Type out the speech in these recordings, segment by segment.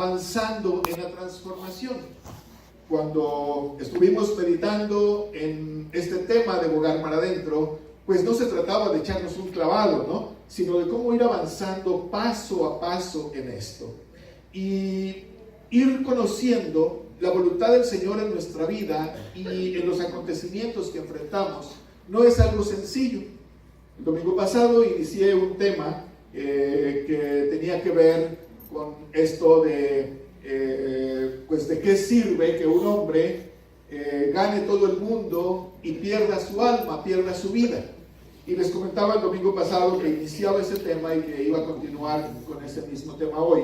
avanzando en la transformación. Cuando estuvimos meditando en este tema de Hogar Mar Adentro, pues no se trataba de echarnos un clavado, ¿no? Sino de cómo ir avanzando paso a paso en esto. Y ir conociendo la voluntad del Señor en nuestra vida y en los acontecimientos que enfrentamos no es algo sencillo. El domingo pasado inicié un tema que tenía que ver con esto de pues de qué sirve que un hombre gane todo el mundo y pierda su alma, pierda su vida. Y les comentaba el domingo pasado que iniciaba ese tema y que iba a continuar con ese mismo tema hoy.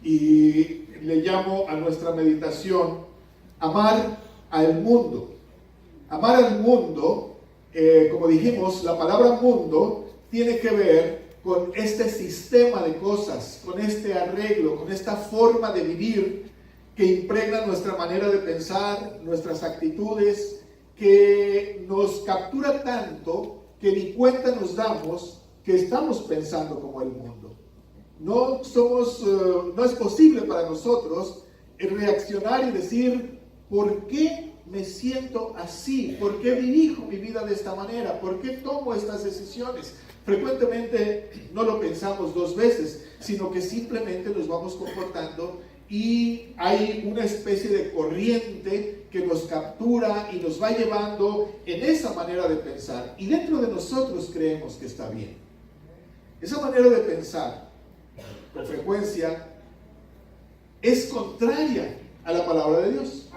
Y le llamo a nuestra meditación amar al mundo. Amar al mundo, como dijimos, la palabra mundo tiene que ver con este sistema de cosas, con este arreglo, con esta forma de vivir que impregna nuestra manera de pensar, nuestras actitudes, que nos captura tanto que ni cuenta nos damos que estamos pensando como el mundo. No es posible para nosotros reaccionar y decir, ¿por qué me siento así? ¿Por qué dirijo mi vida de esta manera? ¿Por qué tomo estas decisiones? Frecuentemente no lo pensamos dos veces, sino que simplemente nos vamos comportando y hay una especie de corriente que nos captura y nos va llevando en esa manera de pensar. Y dentro de nosotros creemos que está bien. Esa manera de pensar, con frecuencia, es contraria a la palabra de Dios.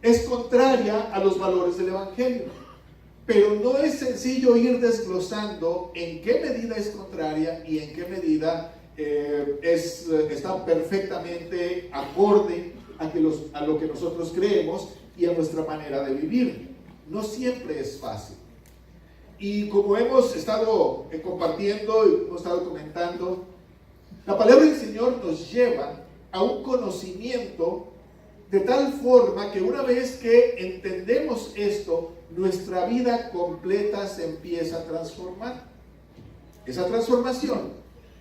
Es contraria a los valores del Evangelio. Pero no es sencillo ir desglosando en qué medida es contraria y en qué medida está perfectamente acorde a lo que nosotros creemos y a nuestra manera de vivir. No siempre es fácil. Y como hemos estado compartiendo y hemos estado comentando, la palabra del Señor nos lleva a un conocimiento de tal forma que una vez que entendemos esto, nuestra vida completa se empieza a transformar. Esa transformación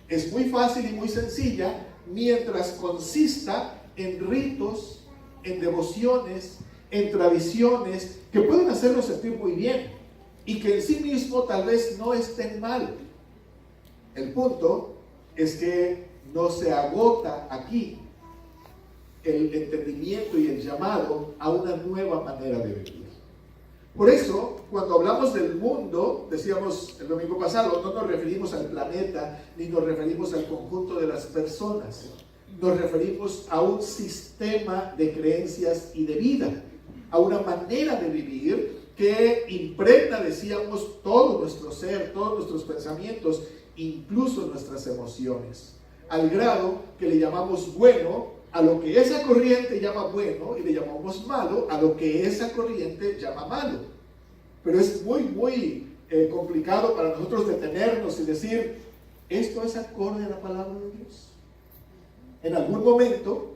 es muy fácil y muy sencilla mientras consista en ritos, en devociones, en tradiciones que pueden hacernos sentir muy bien y que en sí mismo tal vez no estén mal. El punto es que no se agota aquí el entendimiento y el llamado a una nueva manera de vivir. Por eso, cuando hablamos del mundo, decíamos el domingo pasado, no nos referimos al planeta, ni nos referimos al conjunto de las personas. Nos referimos a un sistema de creencias y de vida, a una manera de vivir que impregna, decíamos, todo nuestro ser, todos nuestros pensamientos, incluso nuestras emociones, al grado que le llamamos bueno a lo que esa corriente llama bueno y le llamamos malo a lo que esa corriente llama malo. Pero es muy complicado para nosotros detenernos y decir, ¿esto es acorde a la palabra de Dios? En algún momento,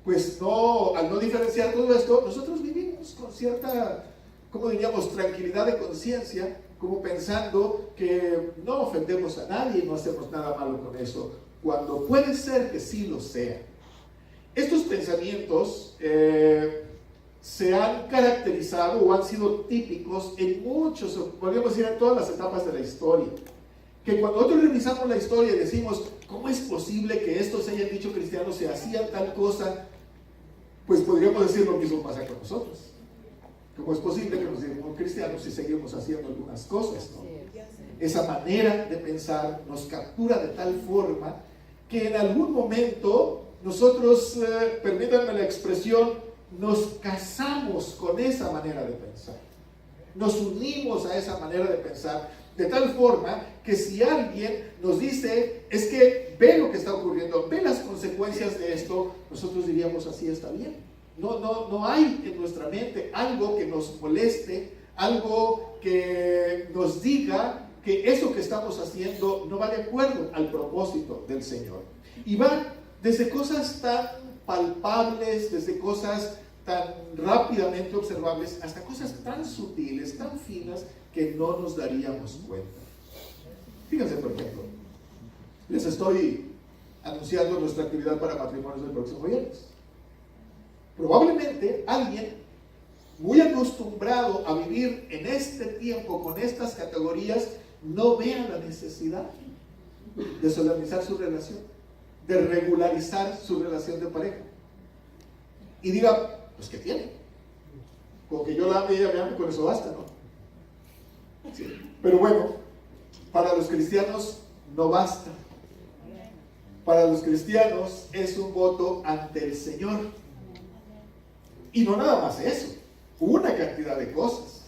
pues al no diferenciar todo esto, nosotros vivimos con cierta, como diríamos, tranquilidad de conciencia, como pensando que no ofendemos a nadie y no hacemos nada malo con eso, cuando puede ser que sí lo sea. Estos pensamientos se han caracterizado o han sido típicos en muchos, podríamos decir en todas las etapas de la historia. Que cuando nosotros revisamos la historia y decimos, ¿cómo es posible que estos hayan dicho cristianos se hacían tal cosa? Pues podríamos decir lo mismo pasa con nosotros. ¿Cómo es posible que nos digamos cristianos si seguimos haciendo algunas cosas, ¿no? Esa manera de pensar nos captura de tal forma que en algún momento nosotros, permítanme la expresión, nos casamos con esa manera de pensar. Nos unimos a esa manera de pensar de tal forma que si alguien nos dice, es que ve lo que está ocurriendo, ve las consecuencias de esto, nosotros diríamos así está bien. No hay en nuestra mente algo que nos moleste, algo que nos diga que eso que estamos haciendo no va de acuerdo al propósito del Señor. Y va desde cosas tan palpables, desde cosas tan rápidamente observables, hasta cosas tan sutiles, tan finas, que no nos daríamos cuenta. Fíjense, por ejemplo, les estoy anunciando nuestra actividad para matrimonios del próximo viernes. Probablemente alguien muy acostumbrado a vivir en este tiempo con estas categorías no vea la necesidad de solemnizar su relación, de regularizar su relación de pareja. Y diga, pues ¿qué tiene? Con que yo la ame y ella me ame, con eso basta, ¿no? Sí. Pero bueno, para los cristianos no basta. Para los cristianos es un voto ante el Señor. Y no nada más eso, una cantidad de cosas.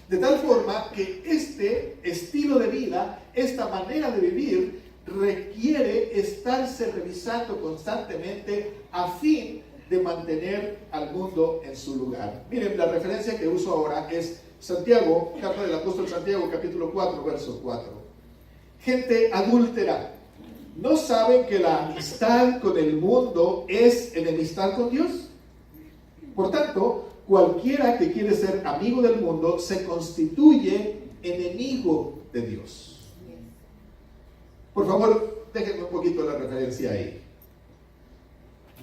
De tal forma que este estilo de vida, esta manera de vivir, requiere estarse revisando constantemente a fin de mantener al mundo en su lugar. Miren, la referencia que uso ahora es Santiago, carta del apóstol Santiago, capítulo 4, verso 4. Gente adúltera, ¿no saben que la amistad con el mundo es enemistad con Dios? Por tanto, cualquiera que quiere ser amigo del mundo se constituye enemigo de Dios. Por favor, déjenme un poquito la referencia ahí.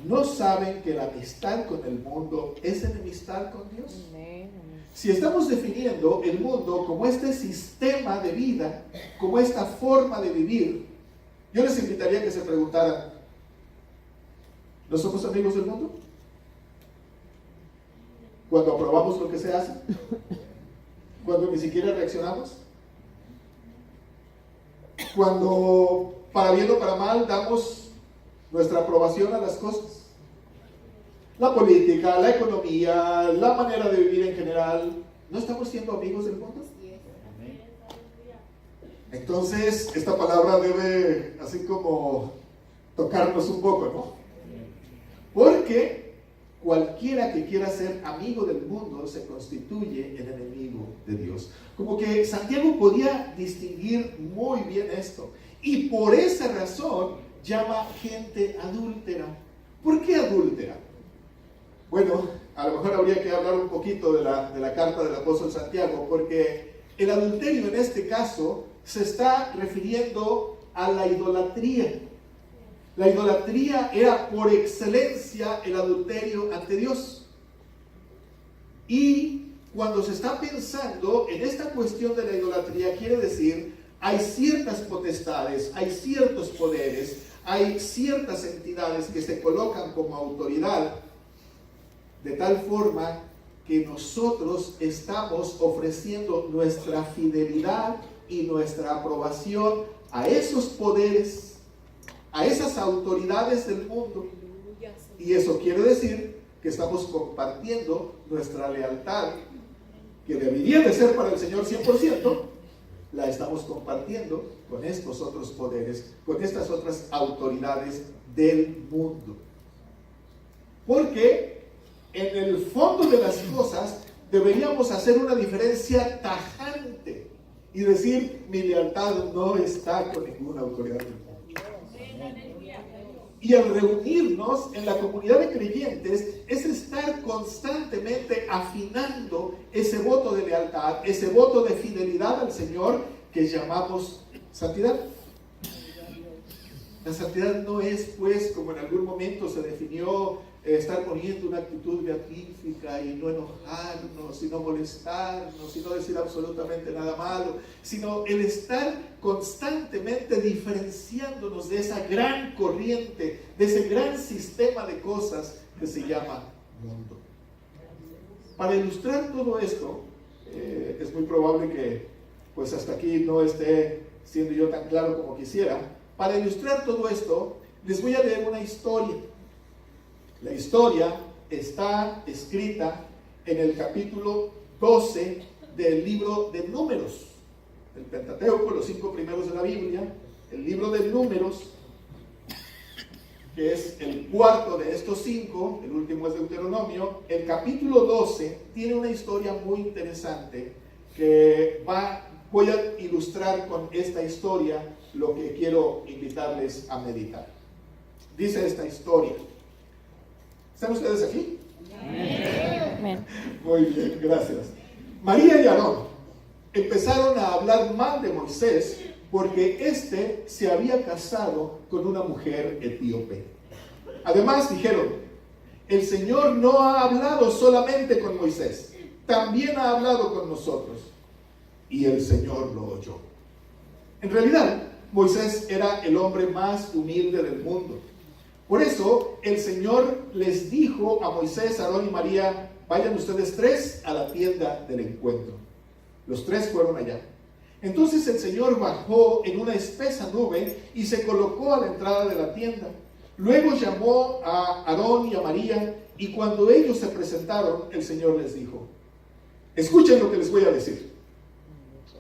¿No saben que la amistad con el mundo es enemistad con Dios? Si estamos definiendo el mundo como este sistema de vida, como esta forma de vivir, yo les invitaría a que se preguntaran, ¿no somos amigos del mundo? Cuando aprobamos lo que se hace, cuando ni siquiera reaccionamos, cuando para bien o para mal damos nuestra aprobación a las cosas, la política, la economía, la manera de vivir en general, ¿no estamos siendo amigos del mundo? Entonces, esta palabra debe así como tocarnos un poco, ¿no? Porque cualquiera que quiera ser amigo del mundo se constituye en enemigo de Dios. Como que Santiago podía distinguir muy bien esto. Y por esa razón llama gente adúltera. ¿Por qué adúltera? Bueno, a lo mejor habría que hablar un poquito de la carta del apóstol Santiago, porque el adulterio en este caso se está refiriendo a la idolatría. La idolatría era por excelencia el adulterio ante Dios. Y cuando se está pensando en esta cuestión de la idolatría, quiere decir, hay ciertas potestades, hay ciertos poderes, hay ciertas entidades que se colocan como autoridad, de tal forma que nosotros estamos ofreciendo nuestra fidelidad y nuestra aprobación a esos poderes, a esas autoridades del mundo. Y eso quiere decir que estamos compartiendo nuestra lealtad, que debería de ser para el Señor 100%, la estamos compartiendo con estos otros poderes, con estas otras autoridades del mundo. Porque en el fondo de las cosas deberíamos hacer una diferencia tajante y decir, mi lealtad no está con ninguna autoridad del mundo. Y al reunirnos en la comunidad de creyentes es estar constantemente afinando ese voto de lealtad, ese voto de fidelidad al Señor que llamamos santidad. La santidad no es, pues, como en algún momento se definió, estar poniendo una actitud beatífica y no enojarnos y no molestarnos y no decir absolutamente nada malo, sino el estar constantemente diferenciándonos de esa gran corriente, de ese gran sistema de cosas que se llama mundo. Para ilustrar todo esto, es muy probable que pues hasta aquí no esté siendo yo tan claro como quisiera. Para ilustrar todo esto, les voy a leer una historia. La historia está escrita en el capítulo 12 del libro de Números, el Pentateuco, los 5 primeros de la Biblia. El libro de Números, que es el cuarto de estos 5, el último es Deuteronomio. El capítulo 12 tiene una historia muy interesante que voy a ilustrar con esta historia lo que quiero invitarles a meditar. Dice esta historia. ¿Están ustedes aquí? Amén. Muy bien, gracias. María y Aarón empezaron a hablar mal de Moisés porque éste se había casado con una mujer etíope. Además dijeron, el Señor no ha hablado solamente con Moisés, también ha hablado con nosotros. Y el Señor lo oyó. En realidad, Moisés era el hombre más humilde del mundo. Por eso, el Señor les dijo a Moisés, Aarón y María, vayan ustedes 3 a la tienda del encuentro. Los 3 fueron allá. Entonces el Señor bajó en una espesa nube y se colocó a la entrada de la tienda. Luego llamó a Aarón y a María, y cuando ellos se presentaron, el Señor les dijo, escuchen lo que les voy a decir.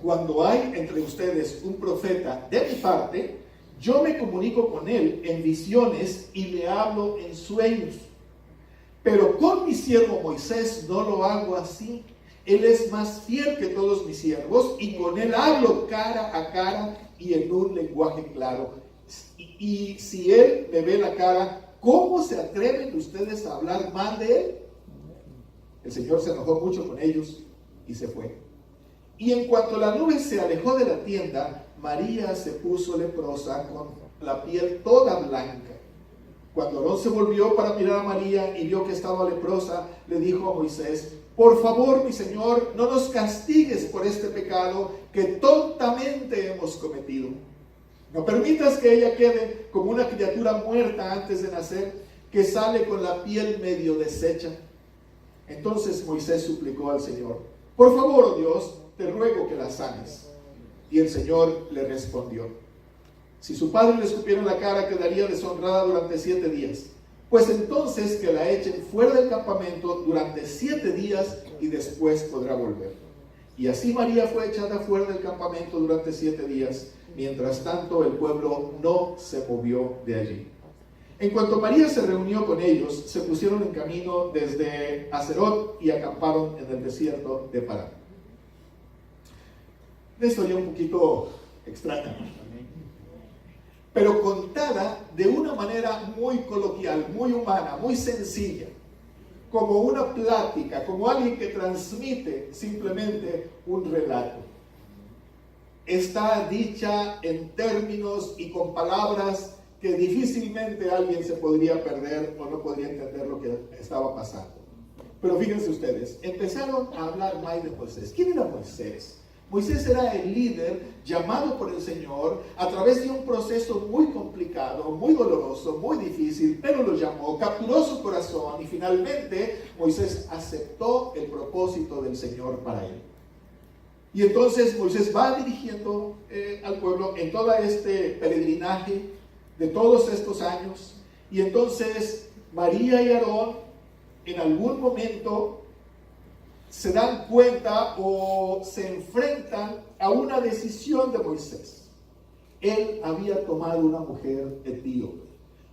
Cuando hay entre ustedes un profeta de mi parte, yo me comunico con él en visiones y le hablo en sueños. Pero con mi siervo Moisés no lo hago así. Él es más fiel que todos mis siervos y con él hablo cara a cara y en un lenguaje claro. Y si él me ve la cara, ¿cómo se atreven ustedes a hablar mal de él? El Señor se enojó mucho con ellos y se fue. Y en cuanto la nube se alejó de la tienda, María se puso leprosa con la piel toda blanca. Cuando Aarón se volvió para mirar a María y vio que estaba leprosa, le dijo a Moisés, por favor, mi Señor, no nos castigues por este pecado que tontamente hemos cometido. No permitas que ella quede como una criatura muerta antes de nacer, que sale con la piel medio deshecha. Entonces Moisés suplicó al Señor, por favor, oh Dios, te ruego que la sanes. Y el Señor le respondió, si su padre le escupiera en la cara, quedaría deshonrada durante 7 días. Pues entonces que la echen fuera del campamento durante 7 días y después podrá volver. Y así María fue echada fuera del campamento durante 7 días. Mientras tanto, el pueblo no se movió de allí. En cuanto María se reunió con ellos, se pusieron en camino desde Hazerot y acamparon en el desierto de Parán. Esto ya un poquito extraña, pero contada de una manera muy coloquial, muy humana, muy sencilla, como una plática, como alguien que transmite simplemente un relato. Está dicha en términos y con palabras que difícilmente alguien se podría perder o no podría entender lo que estaba pasando. Pero fíjense ustedes, empezaron a hablar mal de Moisés. ¿Quién era Moisés? Moisés era el líder llamado por el Señor a través de un proceso muy complicado, muy doloroso, muy difícil, pero lo llamó, capturó su corazón y finalmente Moisés aceptó el propósito del Señor para él. Y entonces Moisés va dirigiendo al pueblo en todo este peregrinaje de todos estos años. Y entonces María y Aarón en algún momento se dan cuenta o se enfrentan a una decisión de Moisés. Él había tomado una mujer etíope.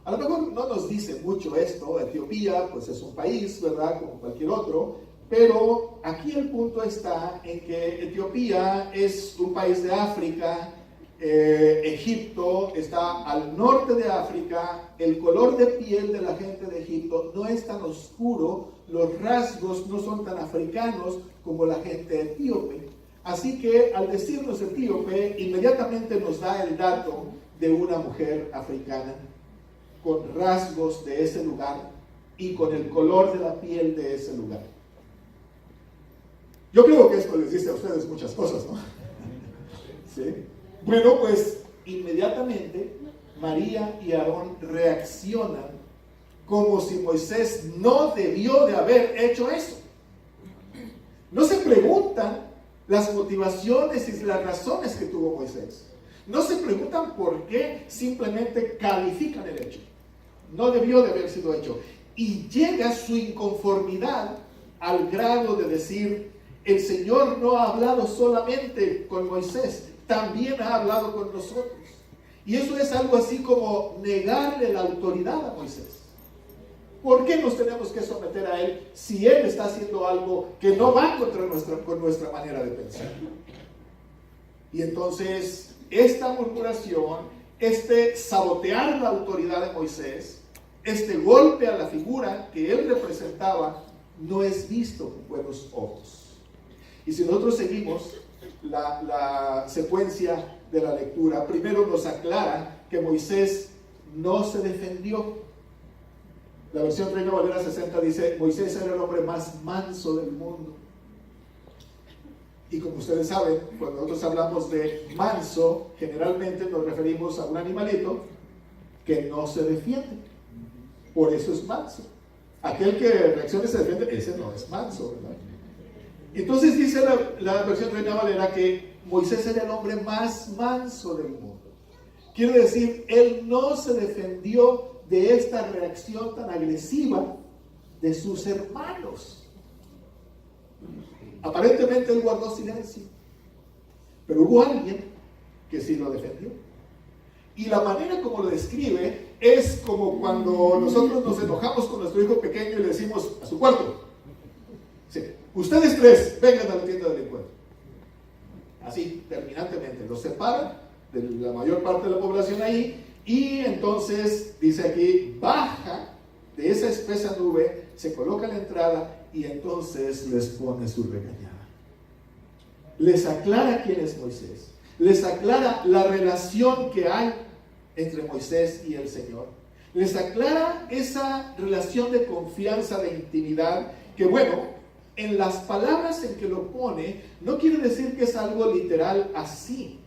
A lo mejor no nos dice mucho esto. Etiopía pues es un país, ¿verdad? Como cualquier otro. Pero aquí el punto está en que Etiopía es un país de África. Egipto está al norte de África. El color de piel de la gente de Egipto no es tan oscuro, los rasgos no son tan africanos como la gente etíope. Así que al decirnos etíope, inmediatamente nos da el dato de una mujer africana con rasgos de ese lugar y con el color de la piel de ese lugar. Yo creo que esto les dice a ustedes muchas cosas, ¿no? ¿Sí? Bueno, pues inmediatamente María y Aarón reaccionan como si Moisés no debió de haber hecho eso. No se preguntan las motivaciones y las razones que tuvo Moisés. No se preguntan por qué, simplemente califican el hecho. No debió de haber sido hecho. Y llega su inconformidad al grado de decir, el Señor no ha hablado solamente con Moisés, también ha hablado con nosotros. Y eso es algo así como negarle la autoridad a Moisés. ¿Por qué nos tenemos que someter a él si él está haciendo algo que no va con nuestra manera de pensar? Y entonces esta murmuración, este sabotear la autoridad de Moisés, este golpe a la figura que él representaba, no es visto con buenos ojos. Y si nosotros seguimos la secuencia de la lectura, primero nos aclara que Moisés no se defendió. La versión Reina Valera 60 dice: Moisés era el hombre más manso del mundo. Y como ustedes saben, cuando nosotros hablamos de manso, generalmente nos referimos a un animalito que no se defiende. Por eso es manso. Aquel que reacciona y se defiende, ese no es manso, ¿verdad? Entonces dice la versión Reina Valera que Moisés era el hombre más manso del mundo. Quiere decir, él no se defendió de esta reacción tan agresiva de sus hermanos. Aparentemente él guardó silencio, pero hubo alguien que sí lo defendió. Y la manera como lo describe es como cuando nosotros nos enojamos con nuestro hijo pequeño y le decimos: a su cuarto. Sí. Ustedes tres, vengan a la tienda del encuentro. Así, terminantemente, los separan de la mayor parte de la población ahí, y entonces, dice aquí, baja de esa espesa nube, se coloca en la entrada, y entonces les pone su regañada. Les aclara quién es Moisés, les aclara la relación que hay entre Moisés y el Señor, les aclara esa relación de confianza, de intimidad, que bueno, en las palabras en que lo pone, no quiere decir que es algo literal así.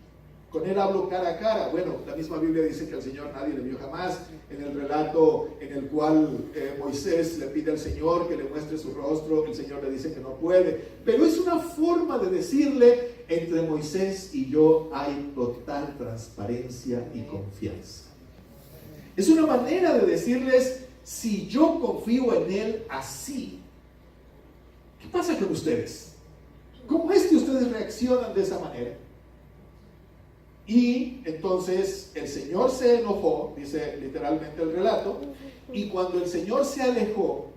Con él hablo cara a cara. Bueno, la misma Biblia dice que al Señor nadie le vio jamás. En el relato en el cual Moisés le pide al Señor que le muestre su rostro, el Señor le dice que no puede. Pero es una forma de decirle: entre Moisés y yo hay total transparencia y confianza. Es una manera de decirles: si yo confío en él así, ¿qué pasa con ustedes? ¿Cómo es que ustedes reaccionan de esa manera? Y entonces el Señor se enojó, dice literalmente el relato, y cuando el Señor se alejó,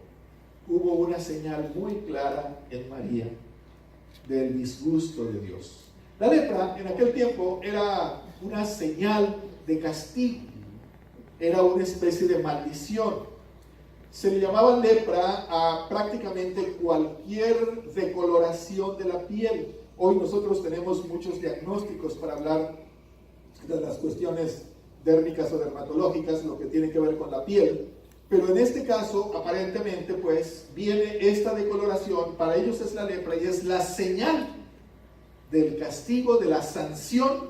hubo una señal muy clara en María del disgusto de Dios. La lepra en aquel tiempo era una señal de castigo, era una especie de maldición. Se le llamaba lepra a prácticamente cualquier decoloración de la piel. Hoy nosotros tenemos muchos diagnósticos para hablar de las cuestiones dérmicas o dermatológicas, lo que tiene que ver con la piel. Pero en este caso, aparentemente, pues, viene esta decoloración, para ellos es la lepra, y es la señal del castigo, de la sanción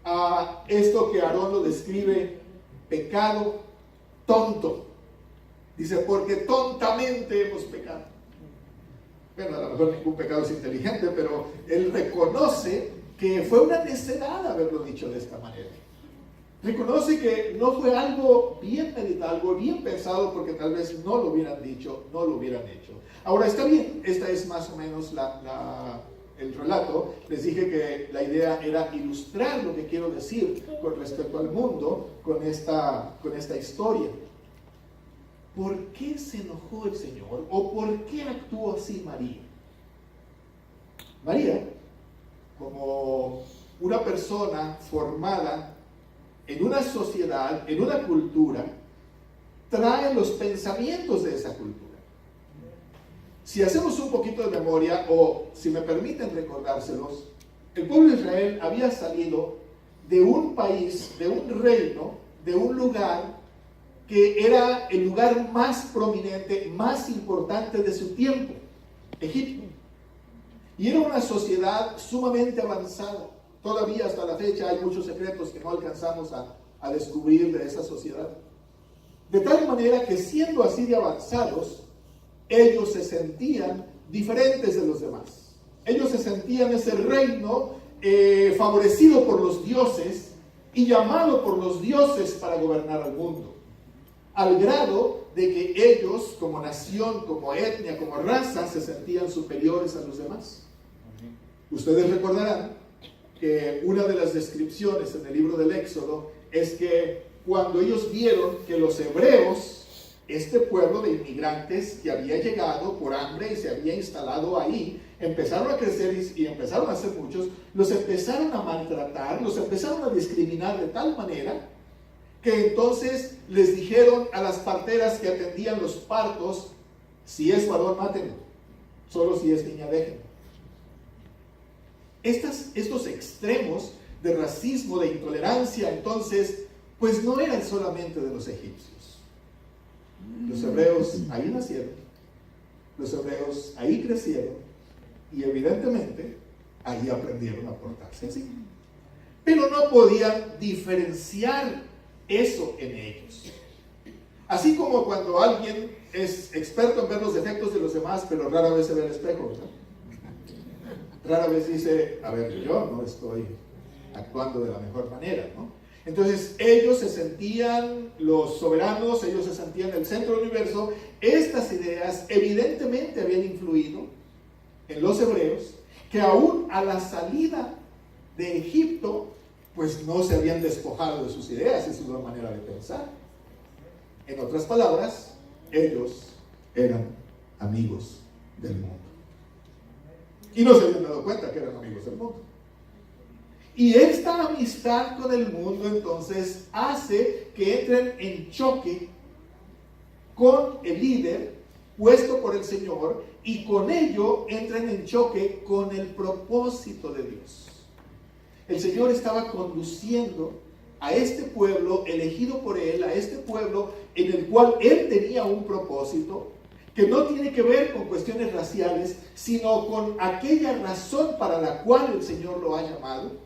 a esto que Aarón lo describe: pecado tonto. Dice: porque tontamente hemos pecado. Bueno, a lo mejor ningún pecado es inteligente, pero él reconoce que fue una necedad haberlo dicho de esta manera. Reconoce que no fue algo bien meditado, algo bien pensado, porque tal vez no lo hubieran dicho, no lo hubieran hecho. Ahora, está bien, esta es más o menos el relato. Les dije que la idea era ilustrar lo que quiero decir con respecto al mundo con esta historia. ¿Por qué se enojó el Señor? ¿O por qué actuó así María? María, como una persona formada en una sociedad, en una cultura, trae los pensamientos de esa cultura. Si hacemos un poquito de memoria, o si me permiten recordárselos, el pueblo de Israel había salido de un país, de un reino, de un lugar que era el lugar más prominente, más importante de su tiempo, Egipto. Y era una sociedad sumamente avanzada. Todavía hasta la fecha hay muchos secretos que no alcanzamos a descubrir de esa sociedad. De tal manera que, siendo así de avanzados, ellos se sentían diferentes de los demás. Ellos se sentían ese reino favorecido por los dioses y llamado por los dioses para gobernar al mundo. Al grado de que ellos, como nación, como etnia, como raza, se sentían superiores a los demás. Ustedes recordarán que una de las descripciones en el libro del Éxodo es que cuando ellos vieron que los hebreos, este pueblo de inmigrantes que había llegado por hambre y se había instalado ahí, empezaron a crecer y empezaron a ser muchos, los empezaron a maltratar, los empezaron a discriminar de tal manera que entonces les dijeron a las parteras que atendían los partos: si es varón, mátenlo, solo si es niña, déjenlo. Estos extremos de racismo, de intolerancia, entonces, pues no eran solamente de los egipcios. Los hebreos ahí nacieron, los hebreos ahí crecieron y evidentemente ahí aprendieron a portarse así. Pero no podían diferenciar eso en ellos. Así como cuando alguien es experto en ver los defectos de los demás, pero rara vez se ve al espejo, ¿verdad? Rara vez dice, a ver, yo no estoy actuando de la mejor manera, ¿no? Entonces ellos se sentían los soberanos, ellos se sentían el centro del universo. Estas ideas evidentemente habían influido en los hebreos, que aún a la salida de Egipto, pues no se habían despojado de sus ideas y su manera de pensar. En otras palabras, ellos eran amigos del mundo. Y no se habían dado cuenta que eran amigos del mundo. Y esta amistad con el mundo entonces hace que entren en choque con el líder puesto por el Señor, y con ello entran en choque con el propósito de Dios. El Señor estaba conduciendo a este pueblo elegido por Él, a este pueblo en el cual Él tenía un propósito que no tiene que ver con cuestiones raciales, sino con aquella razón para la cual el Señor lo ha llamado.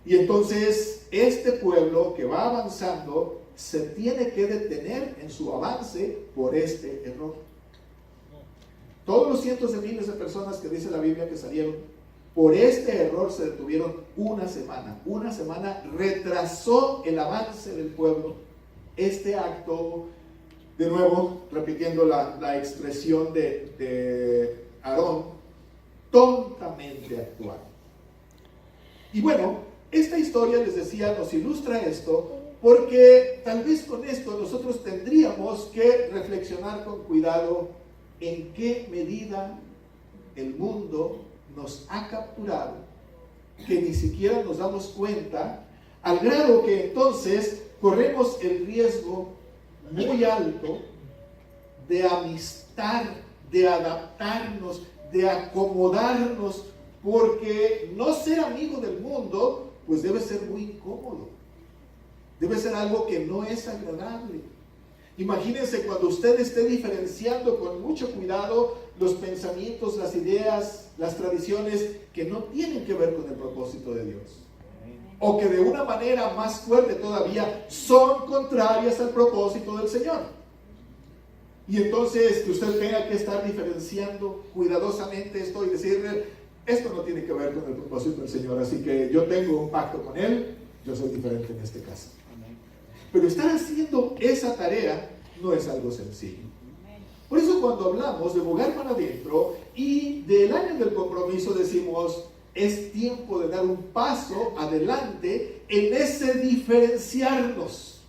Y entonces este pueblo que va avanzando se tiene que detener en su avance por este error. Todos los cientos de miles de personas que dice la Biblia que salieron, por este error se detuvieron una semana. Una semana retrasó el avance del pueblo. Este acto, de nuevo, repitiendo la expresión de Aarón, tontamente actuado. Y bueno, esta historia, les decía, nos ilustra esto, porque tal vez con esto nosotros tendríamos que reflexionar con cuidado en qué medida el mundo nos ha capturado, que ni siquiera nos damos cuenta, al grado que entonces corremos el riesgo muy alto de amistar, de adaptarnos, de acomodarnos, porque no ser amigo del mundo pues debe ser muy incómodo, debe ser algo que no es agradable. Imagínense cuando usted esté diferenciando con mucho cuidado los pensamientos, las ideas, las tradiciones que no tienen que ver con el propósito de Dios, o que de una manera más fuerte todavía son contrarias al propósito del Señor. Y entonces que usted tenga que estar diferenciando cuidadosamente esto y decirle, esto no tiene que ver con el propósito del Señor, así que yo tengo un pacto con Él, yo soy diferente en este caso. Pero estar haciendo esa tarea no es algo sencillo. Por eso cuando hablamos de Bogar para Adentro y del año del compromiso decimos, es tiempo de dar un paso adelante en ese diferenciarnos.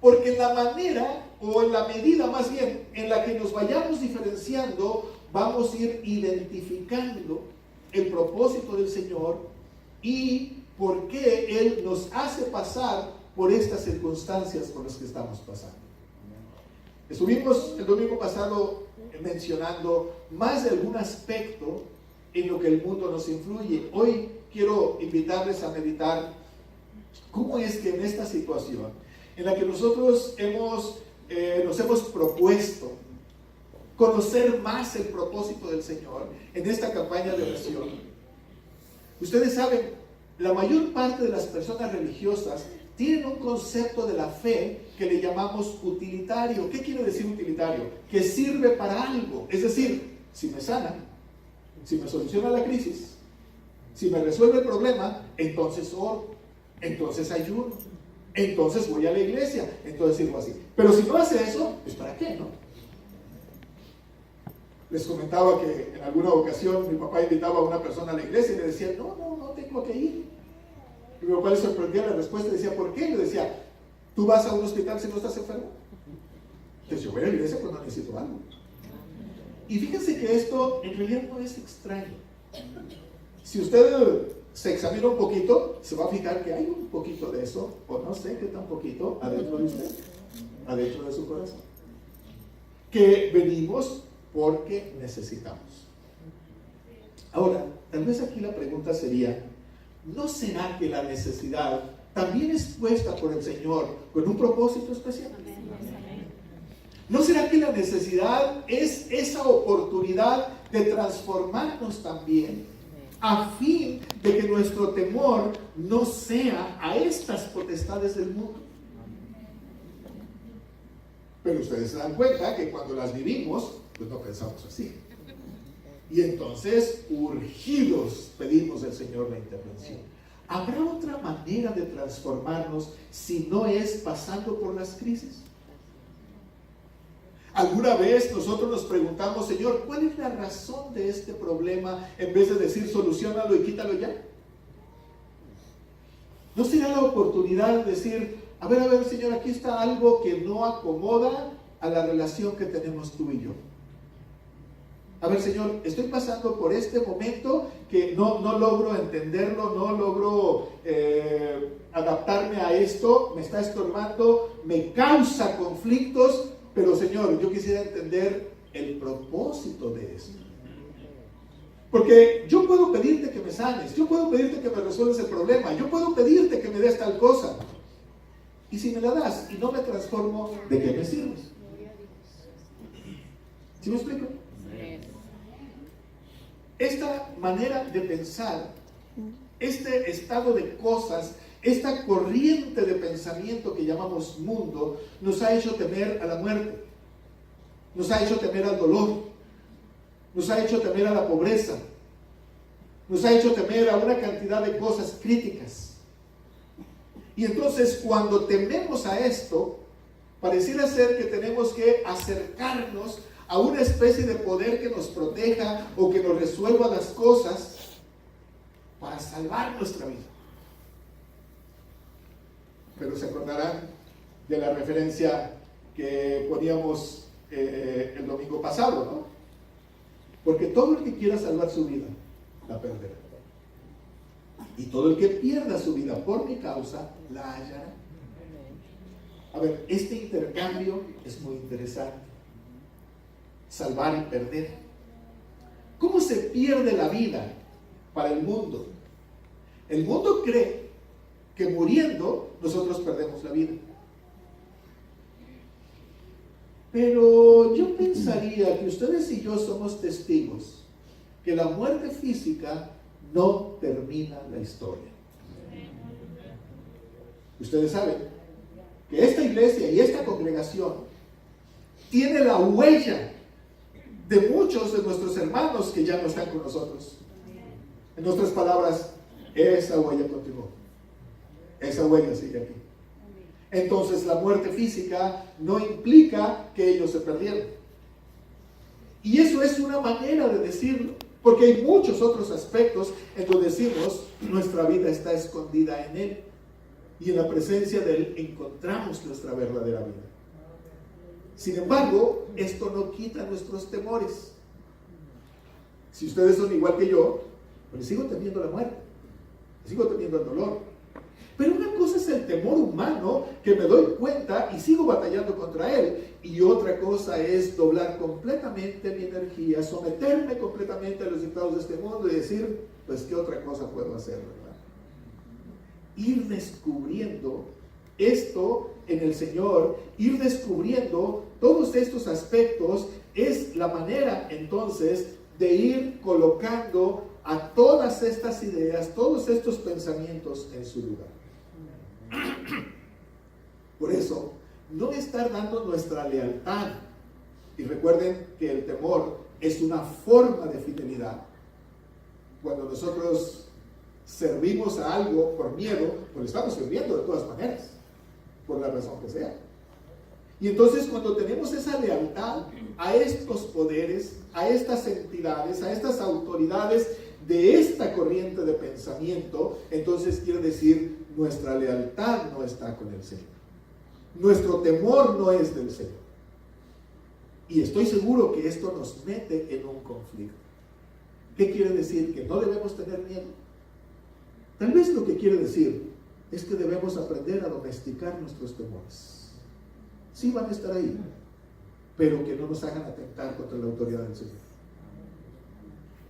Porque en la manera, o en la medida más bien, en la que nos vayamos diferenciando, vamos a ir identificando el propósito del Señor y por qué Él nos hace pasar por estas circunstancias por las que estamos pasando. Estuvimos el domingo pasado mencionando más de algún aspecto en lo que el mundo nos influye. Hoy quiero invitarles a meditar cómo es que en esta situación en la que nosotros nos hemos propuesto conocer más el propósito del Señor en esta campaña de oración. Ustedes saben, la mayor parte de las personas religiosas tienen un concepto de la fe que le llamamos utilitario. ¿Qué quiere decir utilitario? Que sirve para algo. Es decir, si me sana, si me soluciona la crisis, si me resuelve el problema, entonces oro, entonces ayuno, entonces voy a la iglesia, entonces sirvo así. Pero si no hace eso, pues ¿para qué, no? Les comentaba que en alguna ocasión mi papá invitaba a una persona a la iglesia y le decía, no tengo que ir. Y mi papá le sorprendía la respuesta y decía, ¿por qué? Y le decía, ¿tú vas a un hospital si no estás enfermo? Entonces yo voy a la iglesia cuando necesito algo. Y fíjense que esto en realidad no es extraño. Si usted se examina un poquito, se va a fijar que hay un poquito de eso, o no sé qué tan poquito, adentro de usted, adentro de su corazón. Que venimos porque necesitamos. Ahora, tal vez aquí la pregunta sería, ¿no será que la necesidad también es puesta por el Señor con un propósito especial? ¿No será que la necesidad es esa oportunidad de transformarnos también, a fin de que nuestro temor no sea a estas potestades del mundo? Pero ustedes se dan cuenta que cuando las vivimos, pues no pensamos así. Y entonces, urgidos, pedimos al Señor la intervención. ¿Habrá otra manera de transformarnos si no es pasando por las crisis? ¿Alguna vez nosotros nos preguntamos, Señor, ¿cuál es la razón de este problema? En vez de decir, soluciónalo y quítalo ya. ¿No será la oportunidad de decir, a ver, Señor, aquí está algo que no acomoda a la relación que tenemos tú y yo? A ver, Señor, estoy pasando por este momento que no logro entenderlo, no logro adaptarme a esto, me está estorbando, me causa conflictos, pero Señor, yo quisiera entender el propósito de esto. Porque yo puedo pedirte que me sanes, yo puedo pedirte que me resuelvas el problema, yo puedo pedirte que me des tal cosa. Y si me la das y no me transformo, ¿de qué me sirves? ¿Sí me explico? Esta manera de pensar, este estado de cosas, esta corriente de pensamiento que llamamos mundo, nos ha hecho temer a la muerte, nos ha hecho temer al dolor, nos ha hecho temer a la pobreza, nos ha hecho temer a una cantidad de cosas críticas. Y entonces cuando tememos a esto, pareciera ser que tenemos que acercarnos a una especie de poder que nos proteja o que nos resuelva las cosas para salvar nuestra vida. Pero se acordarán de la referencia que poníamos el domingo pasado, ¿no? Porque todo el que quiera salvar su vida, la perderá. Y todo el que pierda su vida por mi causa, la hallará. A ver, este intercambio es muy interesante. Salvar y perder. ¿Cómo se pierde la vida para el mundo? El mundo cree que muriendo nosotros perdemos la vida. Pero yo pensaría que ustedes y yo somos testigos que la muerte física no termina la historia. Ustedes saben que esta iglesia y esta congregación tiene la huella de muchos de nuestros hermanos que ya no están con nosotros. En nuestras palabras, esa huella continuó. Esa huella sigue aquí. Entonces la muerte física no implica que ellos se perdieron. Y eso es una manera de decirlo, porque hay muchos otros aspectos en donde decimos nuestra vida está escondida en Él. Y en la presencia de Él encontramos nuestra verdadera vida. Sin embargo, esto no quita nuestros temores. Si ustedes son igual que yo, pues sigo temiendo la muerte, sigo temiendo el dolor. Pero una cosa es el temor humano, que me doy cuenta y sigo batallando contra él. Y otra cosa es doblar completamente mi energía, someterme completamente a los dictados de este mundo y decir, pues qué otra cosa puedo hacer, ¿verdad? Ir descubriendo esto en el Señor, ir descubriendo todos estos aspectos, es la manera entonces de ir colocando a todas estas ideas, todos estos pensamientos en su lugar. Por eso, no estar dando nuestra lealtad, y recuerden que el temor es una forma de fidelidad. Cuando nosotros servimos a algo por miedo, pues lo estamos sirviendo de todas maneras, por la razón que sea. Y entonces cuando tenemos esa lealtad a estos poderes, a estas entidades, a estas autoridades de esta corriente de pensamiento, entonces quiere decir nuestra lealtad no está con el Señor. Nuestro temor no es del Señor. Y estoy seguro que esto nos mete en un conflicto. ¿Qué quiere decir? ¿Que no debemos tener miedo? Tal vez lo que quiere decir es que debemos aprender a domesticar nuestros temores. Sí van a estar ahí, pero que no nos hagan atentar contra la autoridad del Señor.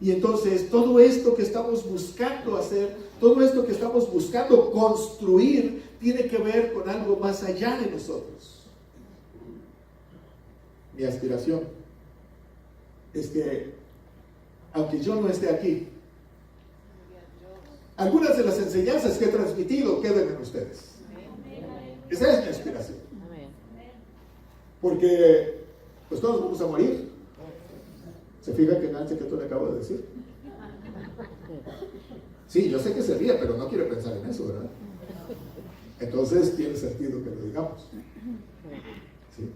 Y entonces todo esto que estamos buscando hacer todo esto que estamos buscando construir tiene que ver con algo más allá de nosotros. Mi aspiración es que, aunque yo no esté aquí, algunas de las enseñanzas que he transmitido queden en ustedes. Esa es mi aspiración. Porque pues todos vamos a morir. ¿Se fija que Nancy que tú le acabo de decir? Sí, yo sé que se ríe, pero no quiere pensar en eso, ¿verdad? Entonces tiene sentido que lo digamos. ¿Sí?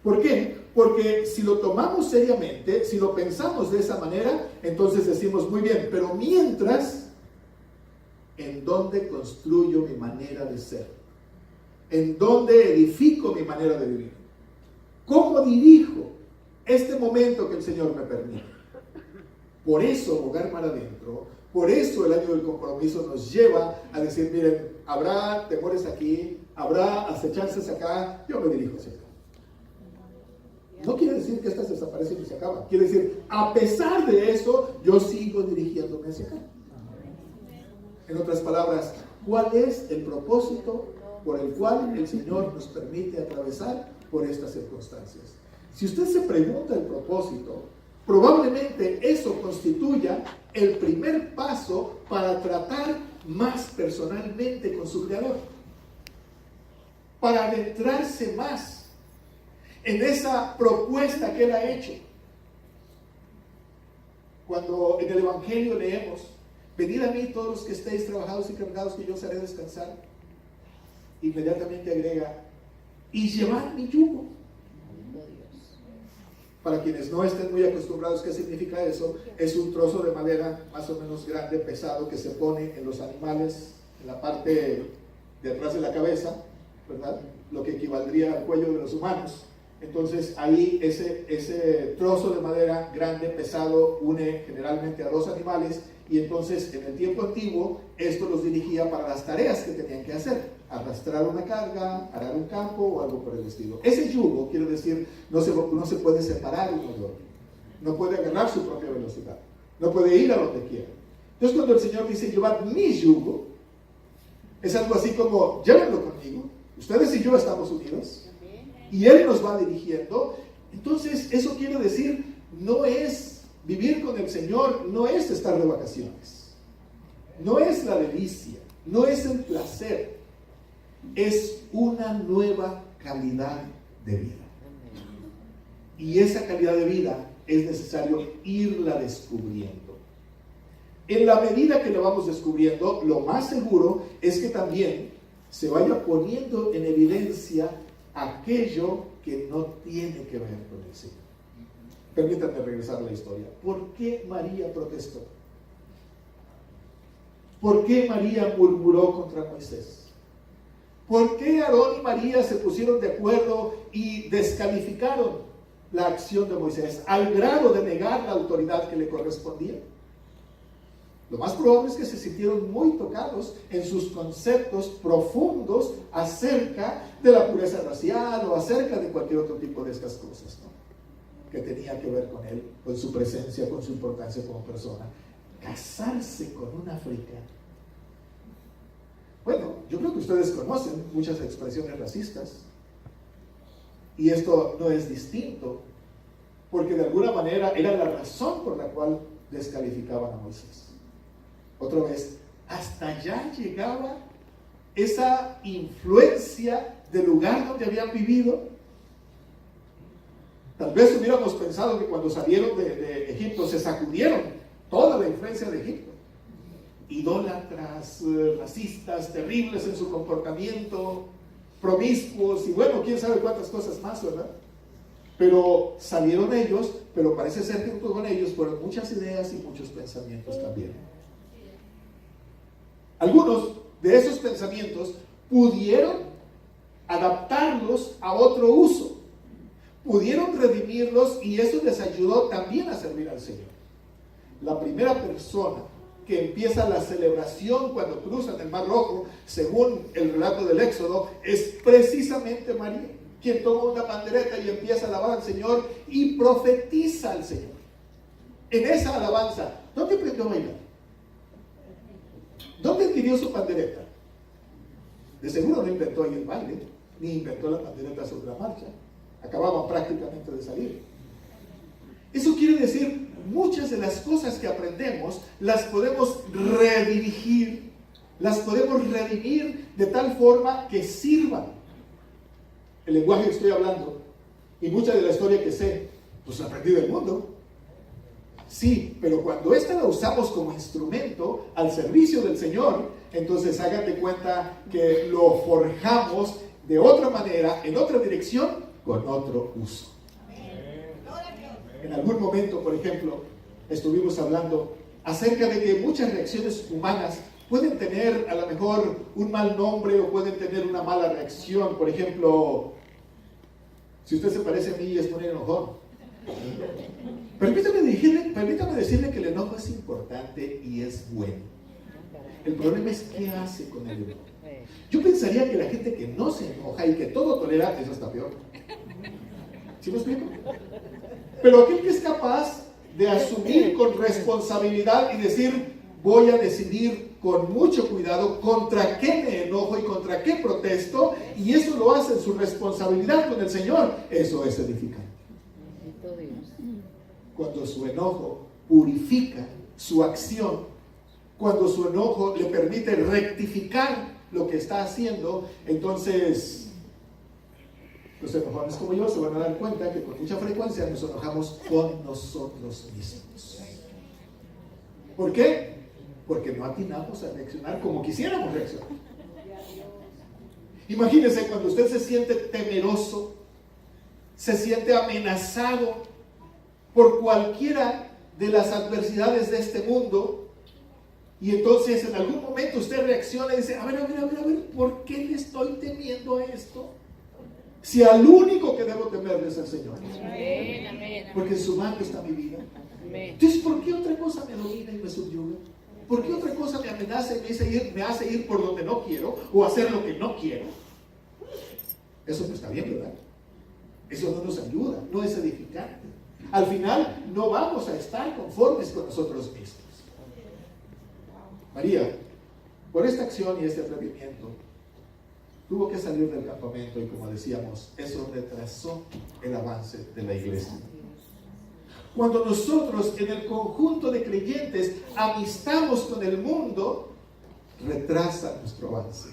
¿Por qué? Porque si lo tomamos seriamente, si lo pensamos de esa manera, entonces decimos, muy bien, pero mientras, ¿en dónde construyo mi manera de ser? ¿En dónde edifico mi manera de vivir? ¿Cómo dirijo este momento que el Señor me permite? Por eso Hogar Mar Adentro, por eso el año del compromiso nos lleva a decir, miren, habrá temores aquí, habrá acechanzas acá, yo me dirijo hacia acá. No quiere decir que estas desaparecen y se acaban. Quiere decir, a pesar de eso, yo sigo dirigiéndome hacia acá. En otras palabras, ¿cuál es el propósito por el cual el Señor nos permite atravesar por estas circunstancias? Si usted se pregunta el propósito, probablemente eso constituya el primer paso para tratar más personalmente con su Creador, para adentrarse más en esa propuesta que Él ha hecho. Cuando en el Evangelio leemos, venid a mí todos los que estéis trabajados y cargados, que yo os haré descansar, inmediatamente agrega, y llevad mi yugo. Para quienes no estén muy acostumbrados, ¿qué significa eso? Es un trozo de madera más o menos grande, pesado, que se pone en los animales, en la parte de atrás de la cabeza, ¿verdad? Lo que equivaldría al cuello de los humanos. Entonces ahí ese trozo de madera grande, pesado, une generalmente a dos animales, y entonces en el tiempo antiguo esto los dirigía para las tareas que tenían que hacer: arrastrar una carga, arar un campo o algo por el estilo. Ese yugo, quiero decir, no se puede separar uno de otro, no puede agarrar su propia velocidad, no puede ir a donde quiera. Entonces cuando el Señor dice llevar mi yugo, es algo así como, llévenlo conmigo, ustedes y yo estamos unidos y Él nos va dirigiendo. Entonces eso quiere decir, no es vivir con el Señor, no es estar de vacaciones, no es la delicia, no es el placer, es una nueva calidad de vida. Y esa calidad de vida es necesario irla descubriendo. En la medida que lo vamos descubriendo, lo más seguro es que también se vaya poniendo en evidencia aquello que no tiene que ver con el Señor. Permítanme regresar a la historia. ¿Por qué María protestó? ¿Por qué María murmuró contra Moisés? ¿Por qué Aarón y María se pusieron de acuerdo y descalificaron la acción de Moisés al grado de negar la autoridad que le correspondía? Lo más probable es que se sintieron muy tocados en sus conceptos profundos acerca de la pureza racial o acerca de cualquier otro tipo de estas cosas, ¿no? Que tenía que ver con él, con su presencia, con su importancia como persona. Casarse con un africano. Bueno, yo creo que ustedes conocen muchas expresiones racistas, y esto no es distinto, porque de alguna manera era la razón por la cual descalificaban a Moisés. Otra vez, hasta allá llegaba esa influencia del lugar donde habían vivido. Tal vez hubiéramos pensado que cuando salieron de Egipto se sacudieron toda la influencia de Egipto. Idólatras, racistas, terribles en su comportamiento, promiscuos y bueno, quién sabe cuántas cosas más, ¿verdad? Pero salieron ellos, pero parece ser que junto con ellos fueron muchas ideas y muchos pensamientos también. Algunos de esos pensamientos pudieron adaptarlos a otro uso, pudieron redimirlos, y eso les ayudó también a servir al Señor. La primera persona que empieza la celebración cuando cruzan el Mar Rojo, según el relato del Éxodo, es precisamente María, quien toma una pandereta y empieza a alabar al Señor y profetiza al Señor. En esa alabanza, ¿dónde aprendió a bailar? ¿Dónde adquirió su pandereta? De seguro no inventó ahí el baile, ni inventó la pandereta sobre la marcha. Acababan prácticamente de salir. Eso quiere decir, muchas de las cosas que aprendemos las podemos redirigir, las podemos redimir de tal forma que sirvan. El lenguaje que estoy hablando y mucha de la historia que sé, pues la aprendí del mundo. Sí, pero cuando esta la usamos como instrumento al servicio del Señor, entonces háganse cuenta que lo forjamos de otra manera, en otra dirección, con otro uso. En algún momento, por ejemplo, estuvimos hablando acerca de que muchas reacciones humanas pueden tener a lo mejor un mal nombre o pueden tener una mala reacción. Por ejemplo, si usted se parece a mí, es muy enojón. Permítame decirle que el enojo es importante y es bueno. El problema es qué hace con el enojo. Yo pensaría que la gente que no se enoja y que todo tolera, eso está peor. ¿Sí me explico? Pero aquel que es capaz de asumir con responsabilidad y decir, voy a decidir con mucho cuidado contra qué me enojo y contra qué protesto, y eso lo hace en su responsabilidad con el Señor, eso es edificante. Cuando su enojo purifica su acción, cuando su enojo le permite rectificar lo que está haciendo, entonces los enojones como yo se van a dar cuenta que con mucha frecuencia nos enojamos con nosotros mismos. ¿Por qué? Porque no atinamos a reaccionar como quisiéramos reaccionar. Imagínese cuando usted se siente temeroso, se siente amenazado por cualquiera de las adversidades de este mundo, y entonces en algún momento usted reacciona y dice, a ver, ¿por qué le estoy temiendo a esto? Si al único que debo temerle es al Señor. Porque en su mano está mi vida. Entonces, ¿por qué otra cosa me domina y me subyuga? ¿Por qué otra cosa me amenaza y me hace ir por donde no quiero o hacer lo que no quiero? Eso no está bien, ¿verdad? Eso no nos ayuda, no es edificante. Al final no vamos a estar conformes con nosotros mismos. María, por esta acción y este atrevimiento, tuvo que salir del campamento y, como decíamos, eso retrasó el avance de la iglesia. Cuando nosotros en el conjunto de creyentes amistamos con el mundo, retrasa nuestro avance.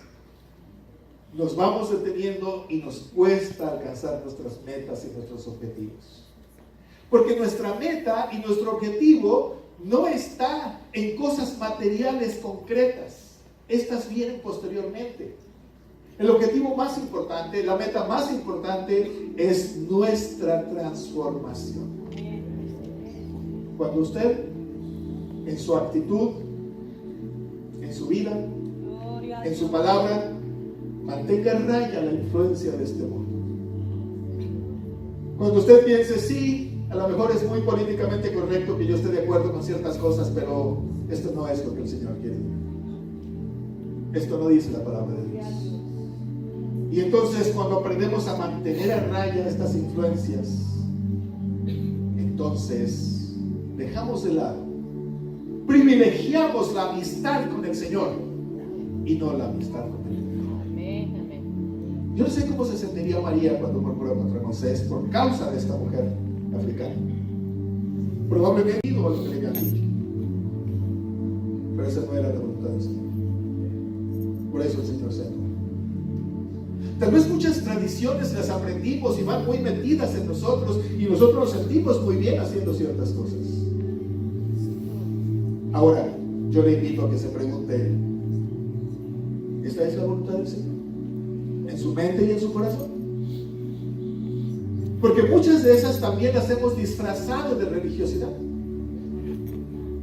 Nos vamos deteniendo y nos cuesta alcanzar nuestras metas y nuestros objetivos. Porque nuestra meta y nuestro objetivo no está en cosas materiales concretas. Estas vienen posteriormente. El objetivo más importante, la meta más importante es nuestra transformación. Cuando usted, en su actitud, en su vida, en su palabra, mantenga a raya la influencia de este mundo. Cuando usted piense, sí, a lo mejor es muy políticamente correcto que yo esté de acuerdo con ciertas cosas, pero esto no es lo que el Señor quiere. Esto no dice la palabra de Dios. Y entonces cuando aprendemos a mantener a raya estas influencias, entonces dejamos de lado, privilegiamos la amistad con el Señor y no la amistad con el mundo. Yo no sé cómo se sentiría María cuando murmuró contra Moisés por causa de esta mujer africana. Probablemente ido a lo que le habían dicho, pero esa no era la voluntad del Señor. Por eso el Señor se enojó. Tal vez muchas tradiciones las aprendimos y van muy metidas en nosotros y nosotros nos sentimos muy bien haciendo ciertas cosas. Ahora, yo le invito a que se pregunte, ¿esta es la voluntad del Señor? ¿En su mente y en su corazón? Porque muchas de esas también las hemos disfrazado de religiosidad.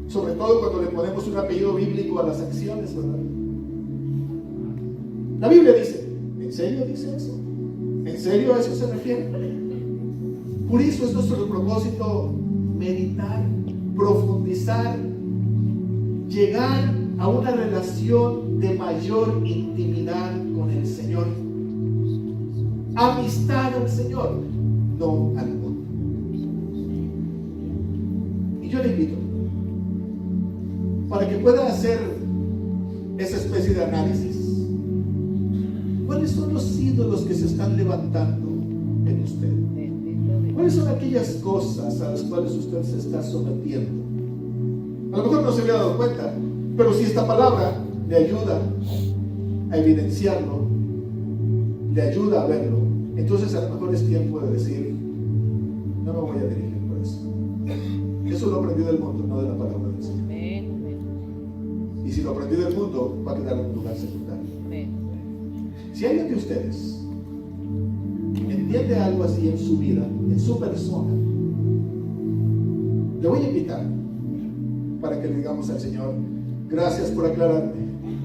Sobre todo cuando le ponemos un apellido bíblico a las acciones, ¿verdad? La Biblia dice, ¿en serio dice eso? ¿En serio a eso se refiere? Por eso es nuestro propósito meditar, profundizar, llegar a una relación de mayor intimidad con el Señor. Amistad al Señor, no al mundo. Y yo le invito, para que pueda hacer especie de análisis. ¿Cuáles son los ídolos que se están levantando en usted? ¿Cuáles son aquellas cosas a las cuales usted se está sometiendo? A lo mejor no se había dado cuenta, pero si esta palabra le ayuda a evidenciarlo, le ayuda a verlo, entonces a lo mejor es tiempo de decir: no me voy a dirigir por eso. Eso lo aprendí del mundo, no de la palabra del Señor. Y si lo aprendí del mundo, va a quedar en un lugar secundario. Si alguien de ustedes entiende algo así en su vida, en su persona, le voy a invitar para que le digamos al Señor: gracias por aclararme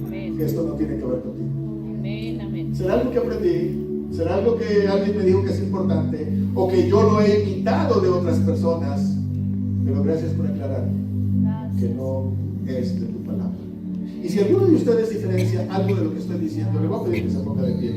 que esto no tiene que ver contigo. ¿Será algo que aprendí? ¿Será algo que alguien me dijo que es importante? ¿O que yo lo he imitado de otras personas? Pero gracias por aclararme que no es de tu palabra. Y si alguno de ustedes diferencia algo de lo que estoy diciendo, le voy a pedir que se ponga de pie.